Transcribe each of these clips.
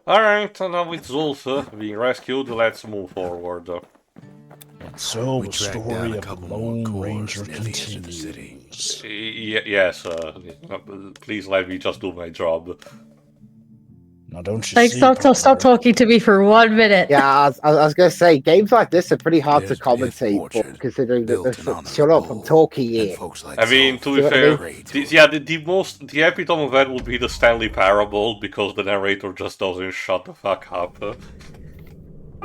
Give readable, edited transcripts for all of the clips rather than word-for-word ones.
Alright, now with Zulf being rescued, let's move forward. So the story of the Lone Ranger continues. Yes, please let me just do my job. Now don't you Like, see, stop talking to me for 1 minute. Yeah, I was going to say, games like this are pretty hard to commentate for, considering that shut up, I'm talking here. I mean, to be fair, the epitome of that would be the Stanley Parable, because the narrator just doesn't shut the fuck up. I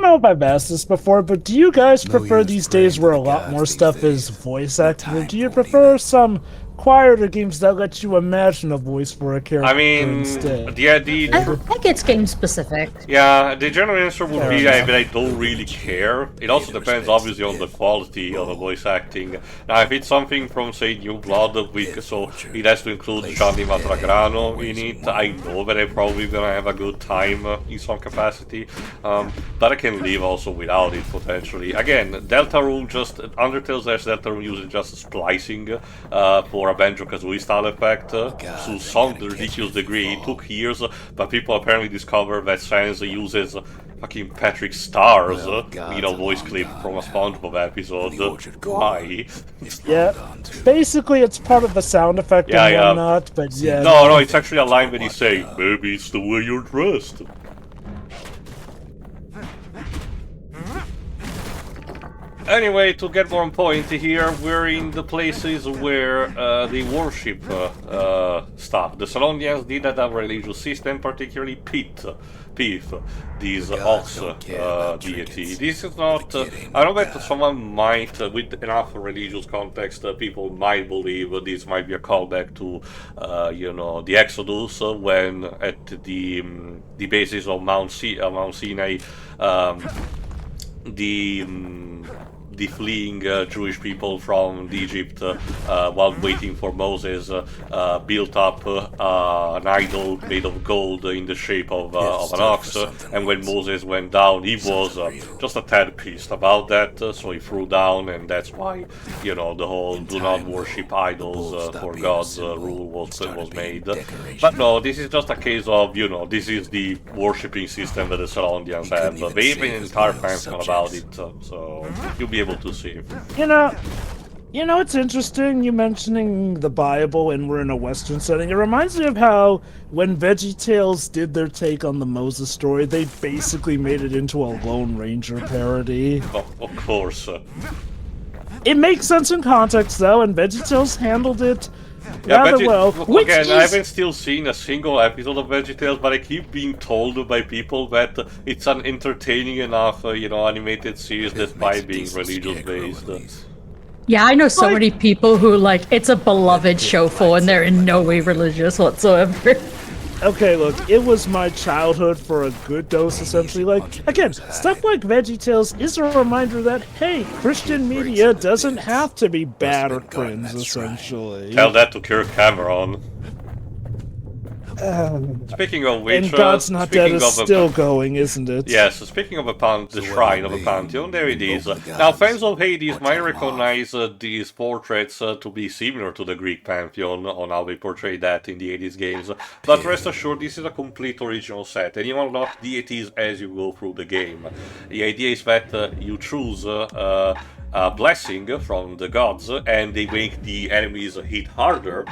don't know if I've asked this before, but do you guys prefer these days where a lot more stuff is voice acted, or do you prefer some quieter games that let you imagine a voice for a character instead? Yeah, I think it's game specific. Yeah, the general answer would be I don't really care. It also depends, obviously, on the quality of the voice acting. Now, if it's something from, say, New Blood, so it has to include Gianni Matragrano in it, I know that I'm probably gonna have a good time in some capacity, but I can live also without it, potentially. Again, Deltarune Undertale's Deltarune uses just splicing for a Banjo-Kazooie style effect to some ridiculous degree. It took years, but people apparently discovered that Sans uses fucking Patrick Starr's, voice clip from a SpongeBob episode. Why? Yeah, basically it's part of the sound effect and whatnot, but yeah. No, it's actually a line that he's saying, maybe it's the way you're dressed. Anyway, to get more on point here, we're in the places where they worship stuff. The Salonians did have a religious system, particularly Pyth, these ox deity. This is not... I know that someone might, with enough religious context, people might believe this might be a callback to, the Exodus, when at the basis of Mount Sinai, the fleeing Jewish people from Egypt while waiting for Moses built up an idol made of gold in the shape of an ox, and when Moses went down he was just a tad pissed about that, so he threw down, and that's why, the whole do not worship idols for God's rule was made. But no, this is just a case of, this is the worshipping system that the Salondians have. They have an entire fancon about it, so you'll be able to see. It's interesting you mentioning the Bible and we're in a Western setting. It reminds me of how when VeggieTales did their take on the Moses story, they basically made it into a Lone Ranger parody. Of course. It makes sense in context though, and VeggieTales handled it rather well. Again, I haven't still seen a single episode of VeggieTales, but I keep being told by people that it's an entertaining enough, animated series despite being religious-based. Yeah, I know so many people who, it's a beloved show for, and they're in no way religious whatsoever. Okay, look, it was my childhood for a good dose, essentially. Again, stuff like VeggieTales is a reminder that, hey, Christian media doesn't have to be bad or cringe, essentially. Tell that to Kirk Cameron. Speaking of which, and God's Not Dead is still going, isn't it? Yes, speaking of the shrine of a pantheon, there it is. Now, fans of Hades might recognize these portraits to be similar to the Greek pantheon, on how they portray that in the 80s games, but rest assured, this is a complete original set, and you unlock deities as you go through the game. The idea is that you choose a blessing from the gods, and they make the enemies hit harder,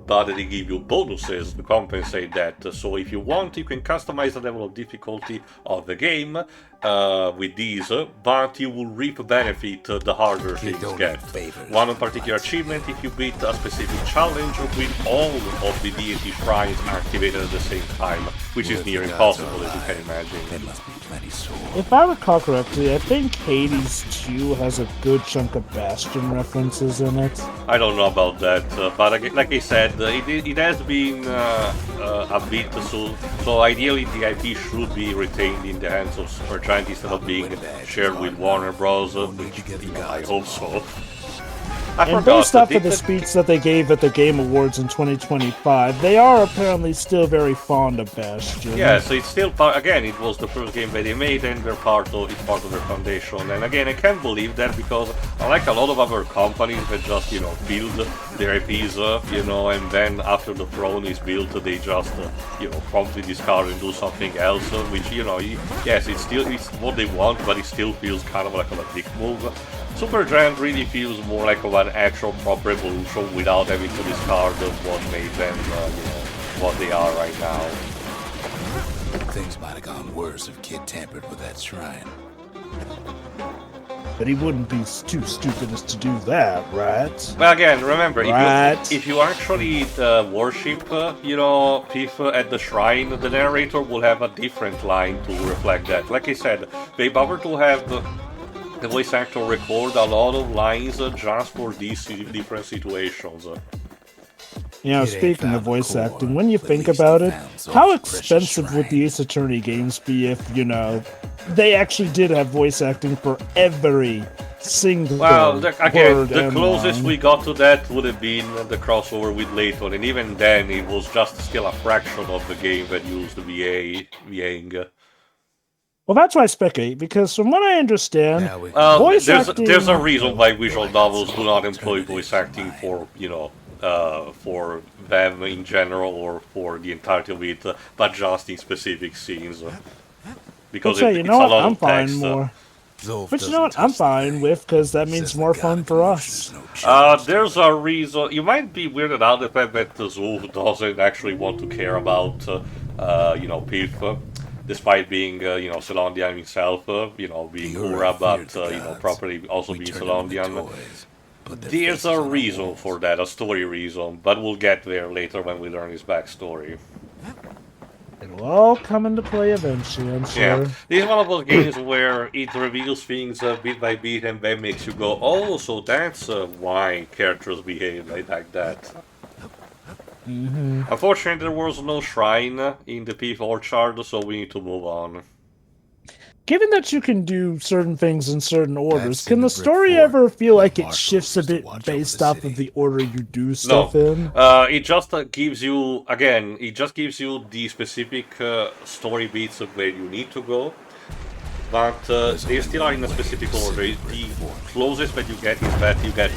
but they give you bonuses to compensate that. So if you want, you can customize the level of difficulty of the game with these, but you will reap benefit the harder things get. One particular achievement, if you beat a specific challenge with all of the deity shrines activated at the same time, which is near impossible, as you can imagine. If I recall correctly, I think Hades 2 has a good chunk of Bastion references in it. I don't know about that, but like I said, it has been a bit, so ideally the IP should be retained in the hands of Supergiant instead of being shared with Warner Bros. I hope so. I And forgot. based off of the speech that they gave at the Game Awards in 2025, they are apparently still very fond of Bastion. Yeah, so it's still part. Again, it was the first game that they made, and they're it's part of their foundation. And again, I can't believe that because unlike a lot of other companies that just build their IPs, and then after the throne is built, they just promptly discard and do something else. Which yes, it's what they want, but it still feels kind of like a dick move. Supergiant really feels more like an actual proper evolution without having to discard what made them, what they are right now. Things might have gone worse if Kid tampered with that shrine. But he wouldn't be too stupid as to do that, right? But again, remember, right. if you actually worship, Pyth at the shrine, the narrator will have a different line to reflect that. Like I said, they bother to have the voice actor record a lot of lines just for these different situations. Speaking of voice acting, when you think about it, how expensive would the Ace Attorney games be if, they actually did have voice acting for every single word the closest line. we got to that would have been the crossover with Layton, and even then it was just still a fraction of the game that used VAing. Well, that's why I speculate, because from what I understand, there's a reason why visual novels do not employ voice acting for, for them in general or for the entirety of it, but just in specific scenes. Because it's a lot of text. But you know what, I'm fine with, because that means more fun for us. There's a reason. You might be weirded out the fact that Zulf doesn't actually want to care about, Pyth. Despite being, Solondian himself, being Ura, but, properly also being Solondian. There's a reason for that, a story reason, but we'll get there later when we learn his backstory. It'll all come into play eventually, I'm sure. Yeah, this is one of those games where it reveals things bit by bit and then makes you go, oh, so that's why characters behave like that. Mm-hmm. Unfortunately, there was no shrine in the Pyth Orchard, so we need to move on. Given that you can do certain things in certain orders, can the story ever feel like it shifts a bit based off of the order you do stuff in? It just gives you, the specific story beats of where you need to go, but they still are in a specific order. The closest that you get is that you get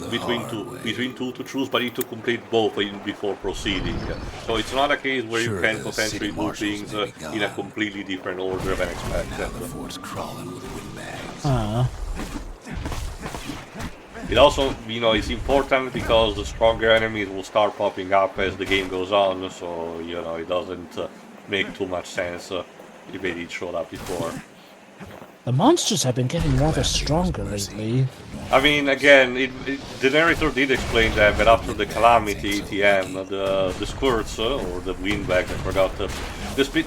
between two to choose, but you need to complete both before proceeding. So it's not a case where you can potentially do things in a completely different order than expected. It also, it's important because the stronger enemies will start popping up as the game goes on, so, it doesn't make too much sense if they did show up before. The monsters have been getting rather stronger lately. I mean, again, the narrator did explain that, but after the Calamity ATM, the squirts, or the windbag, I forgot the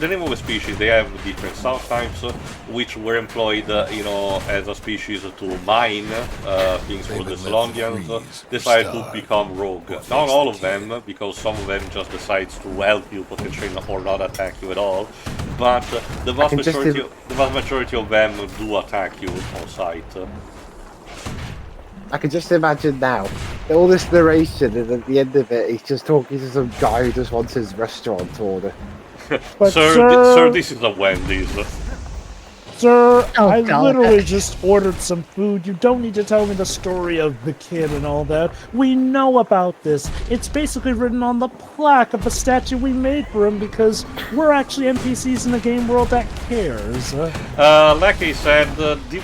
name of the species, they have different sound types, which were employed, as a species to mine things for the Solondians, decided to become rogue. Not all of them, because some of them just decide to help you potentially or not attack you at all, but the vast majority of them do attack you on sight. I can just imagine now, all this narration, and at the end of it, he's just talking to some guy who just wants his restaurant order. But sir, this is a Wendy's. Sir, I literally just ordered some food. You don't need to tell me the story of the kid and all that. We know about this. It's basically written on the plaque of the statue we made for him because we're actually NPCs in the game world that cares. Like I said,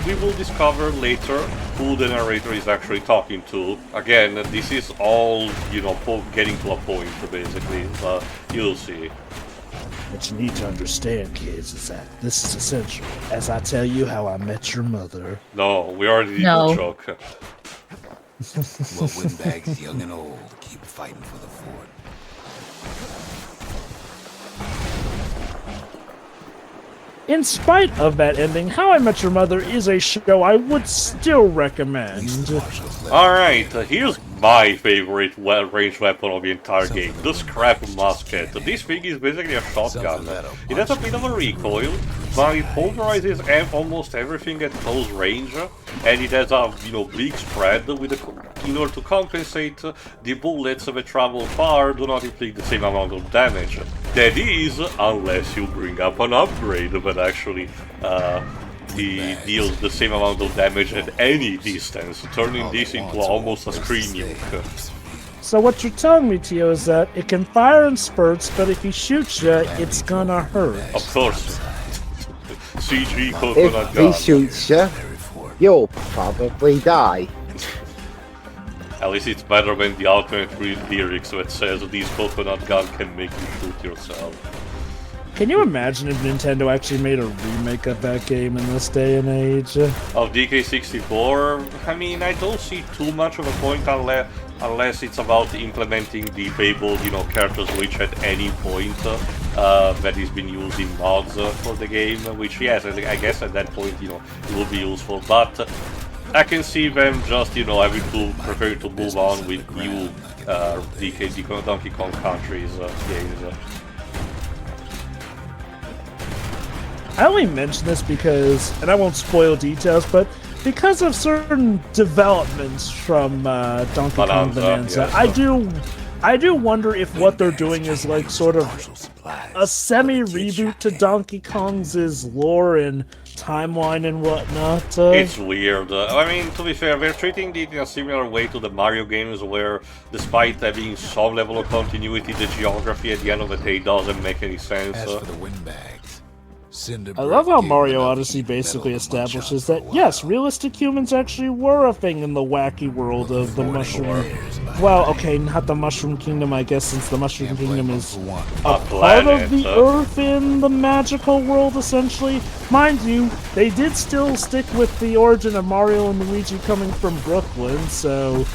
we will discover later who the narrator is actually talking to. Again, this is all, getting to a point, basically. You'll see. What you need to understand, kids, is that this is essential. As I tell you how I met your mother. No, we already did the joke. Well, windbags young and old keep fighting for the fort. in spite of that ending, How I Met Your Mother is a show I would still recommend. Alright, here's my favorite ranged weapon of the entire game, the scrap musket. This thing is basically a shotgun. It has a bit of a recoil, but it pulverizes almost everything at close range, and it has a big spread with in order to compensate. The bullets that travel far do not inflict the same amount of damage. That is, unless you bring up an upgrade that actually deals the same amount of damage at any distance, turning this into almost a screen nuke. So what you're telling me, Tio, is that it can fire in spurts, but if he shoots you, it's gonna hurt. Of course. CG coconut gun. If he shoots you, you'll probably die. At least it's better than the alternate lyrics that says this coconut gun can make you shoot yourself. Can you imagine if Nintendo actually made a remake of that game in this day and age? Of DK64? I mean, I don't see too much of a point unless it's about implementing the Fable, character switch at any point that is being used in mods for the game, which, yes, I guess at that point, it will be useful, but I can see them just, having to prefer to move on with new Donkey Kong Country's games. I only mention this because, and I won't spoil details, but because of certain developments from Donkey Kong Bonanza, yes. I do wonder if what they're doing is like sort of a semi-reboot to Donkey Kong's lore and timeline and whatnot. It's weird. I mean, to be fair, they're treating it in a similar way to the Mario games, where despite having some level of continuity, the geography at the end of the day doesn't make any sense. As for the windbags, I love how Mario Odyssey basically establishes that, yes, realistic humans actually were a thing in the wacky world of the Mushroom... Well, okay, not the Mushroom Kingdom, I guess, since the Mushroom Kingdom is a part of the Earth in the magical world, essentially. Mind you, they did still stick with the origin of Mario and Luigi coming from Brooklyn, so...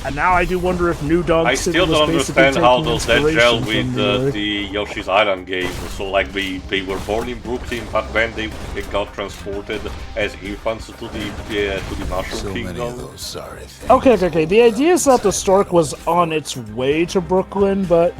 And now I do wonder if New Dog City was basically understand how those that gel inspiration with the Yoshi's Island game. So, like, they were born in Brooklyn, but then they got transported as infants to the Mushroom Kingdom. Okay. The idea is that the stork was on its way to Brooklyn, but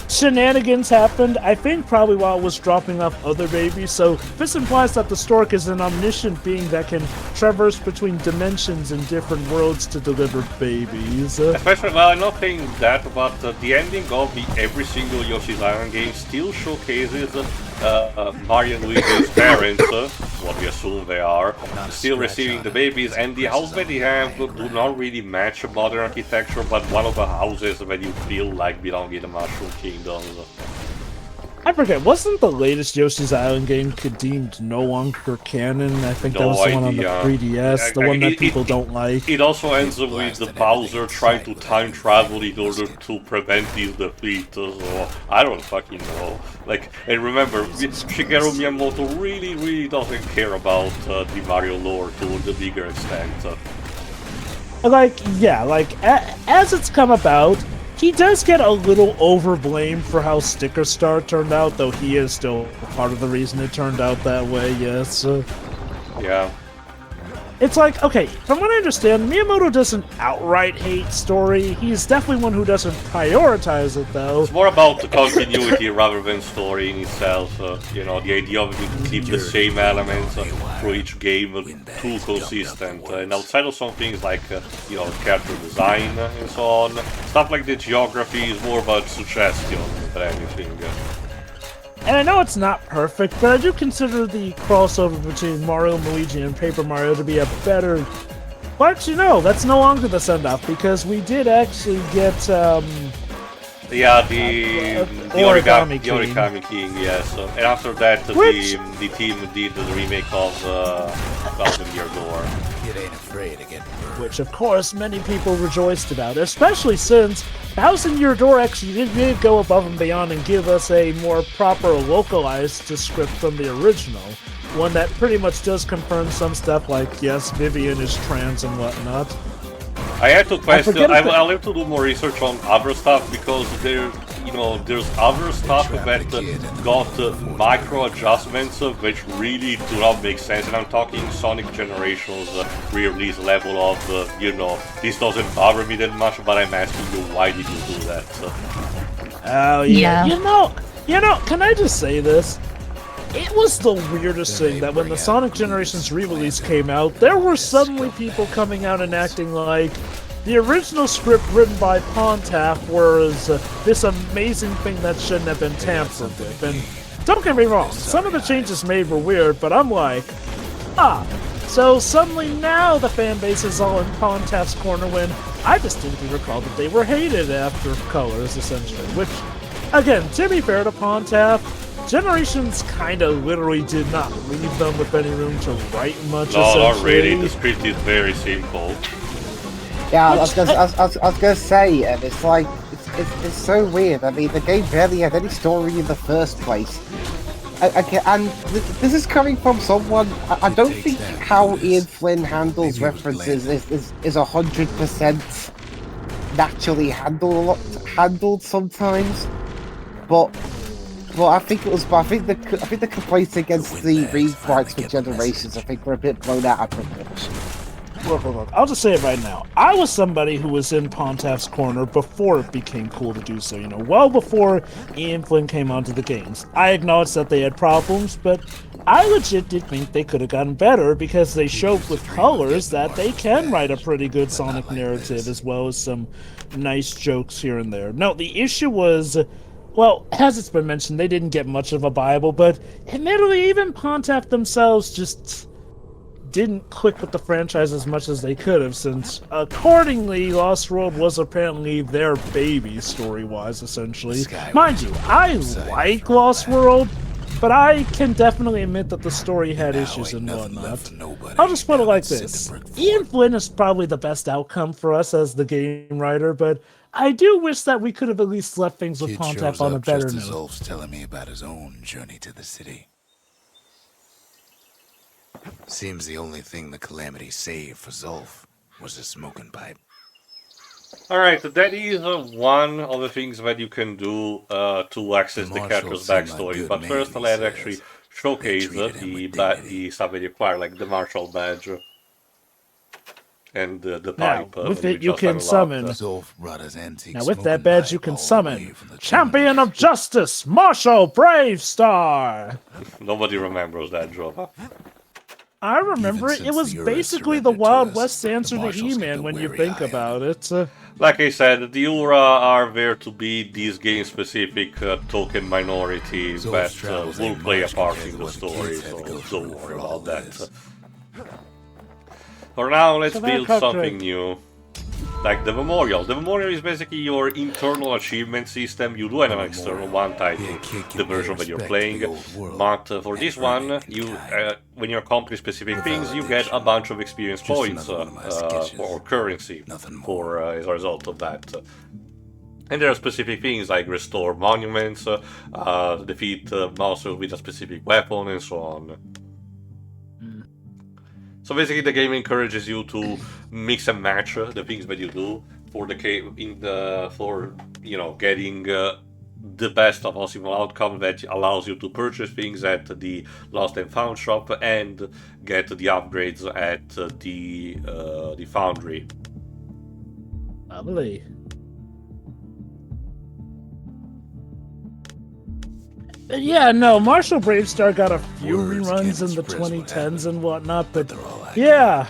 shenanigans happened, I think probably while it was dropping off other babies, so this implies that the stork is an omniscient being that can traverse between dimensions and different worlds to deliver babies. Especially, well, I'm not saying that, but the ending of every single Yoshi's Island game still showcases Mario and Luigi's parents, what we assume they are, still receiving the babies, and the house that they have do not really match modern architecture, but one of the houses that you feel like belong in the Mushroom Kingdom. I forget, wasn't the latest Yoshi's Island game deemed no longer canon? I think that was the one on the 3DS, the one that people don't like. It also ends with the Bowser trying to time travel in order to prevent his defeat, so I don't fucking know. Like, and remember, Shigeru Miyamoto really doesn't care about the Mario lore to the bigger extent. As it's come about, he does get a little overblamed for how Sticker Star turned out, though he is still part of the reason it turned out that way, yes. Yeah. It's like, okay, from what I understand, Miyamoto doesn't outright hate story. He's definitely one who doesn't prioritize it, though. It's more about the continuity rather than story in itself. The idea of it to keep the same elements for each game too consistent. And outside of some things like, character design and so on, stuff like the geography is more about suggestion than anything. And I know it's not perfect, but I do consider the crossover between Mario and Luigi and Paper Mario to be a better... But that's no longer the send-off, because we did actually get, the Origami King, yes. And after that, the team did the remake of Thousand Year Door. It ain't afraid to get burned. Which, of course, many people rejoiced about, especially since Thousand Year Door actually did go above and beyond and give us a more proper localized script from the original. One that pretty much does confirm some stuff like, yes, Vivian is trans and whatnot. I had to question, I'll have to do more research on other stuff, because you know, there's other stuff that got micro adjustments which really do not make sense, and I'm talking Sonic Generations re-release level of, you know, this doesn't bother me that much, but I'm asking you, why did you do that? Oh yeah. You know, can I just say this? It was the weirdest thing that when the Sonic Generations re-release came out, there were suddenly people coming out and acting like the original script written by Pyth was this amazing thing that shouldn't have been tampered with. And don't get me wrong, some of the changes made were weird, but I'm like, so suddenly now the fan base is all in Pyth's corner when I distinctly recall that they were hated after Colors, essentially. Which, again, to be fair to Pyth, Generations kind of literally did not leave them with any room to write much. No, not really. The script is very simple. Yeah, I was gonna say, it's like it's so weird. I mean, the game barely had any story in the first place. And this is coming from someone. I don't think how Ian Flynn handles references is 100% naturally handled sometimes, but. Well, I think it was. I think the complaints against the rewrites for Generations, I think, were a bit blown out of proportion. Look, I'll just say it right now. I was somebody who was in Pyth's corner before it became cool to do so, you know, well before Ian Flynn came onto the games. I acknowledge that they had problems, but I legit did think they could have gotten better because they showed with Colors that they can write a pretty good Sonic narrative as well as some nice jokes here and there. No, the issue was, well, as it's been mentioned, they didn't get much of a Bible, but admittedly, even Pyth themselves just didn't click with the franchise as much as they could have, since, accordingly, Lost World was apparently their baby, story-wise, essentially. Mind you, I like Lost World, but I can definitely admit that the story had issues and whatnot. I'll just put it like this. Ian Flynn is probably the best outcome for us as the game writer, but I do wish that we could have at least left things with Pyth on a better note. Zolf's telling me about his own journey to the city. Seems the only thing the Calamity saved for Zolf was a smoking pipe. Alright, that is one of the things that you can do to access the character's backstory, but first let's actually showcase the stuff that you acquire, like the Marshal Badge and the pipe. With it you can summon. Now with that badge you can summon Champion of Justice, Marshal Brave Star! Nobody remembers that, Jova. I remember it. It was basically the Wild West answer to He-Man when you think about it. Like I said, the Ura are there to be these game-specific token minorities that will play a part in the story, so don't worry about that. For now, let's build something new. Like the Memorial. The Memorial is basically your internal achievement system. You do have an external one tied to the version that you're playing, but for this one, you when you accomplish specific things, you get a bunch of experience points or currency for as a result of that. And there are specific things like restore monuments, defeat monsters with a specific weapon, and so on. So basically, the game encourages you to mix and match the things that you do for getting the best possible outcome that allows you to purchase things at the Lost and Found shop and get the upgrades at the Foundry. Lovely. Yeah, no, Marshal Bravestar got a few reruns in the 2010s and whatnot, but yeah,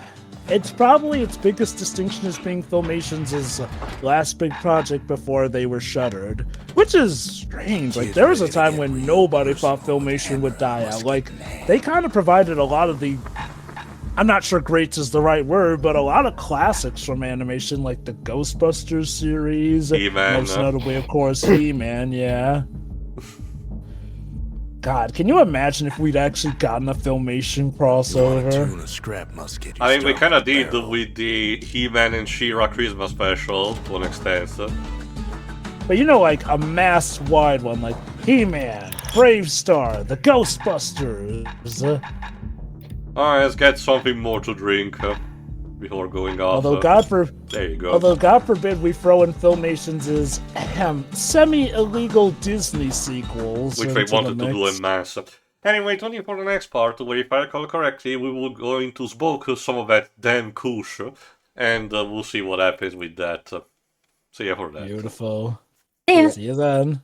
it's probably its biggest distinction as being Filmation's last big project before they were shuttered, which is strange. Like, there was a time when nobody thought Filmation would die out. Like, they kind of provided a lot of the, I'm not sure greats is the right word, but a lot of classics from animation, like the Ghostbusters series, He-Man, most notably, of course, He-Man, yeah. God, can you imagine if we'd actually gotten a Filmation crossover? I mean, we kind of did with the He-Man and She-Ra Christmas special to an extent. But you know, like a mass-wide one, like He-Man, Bravestar, the Ghostbusters. Alright, let's get something more to drink. before going off. Although there you go. Although God forbid we throw in Filmations' semi-illegal Disney sequels, which they wanted to do in mass. Anyway, Tony, for the next part, where if I recall correctly, we will go into smoke some of that damn kush, and we'll see what happens with that. See ya for that. Beautiful. Yeah. See you then.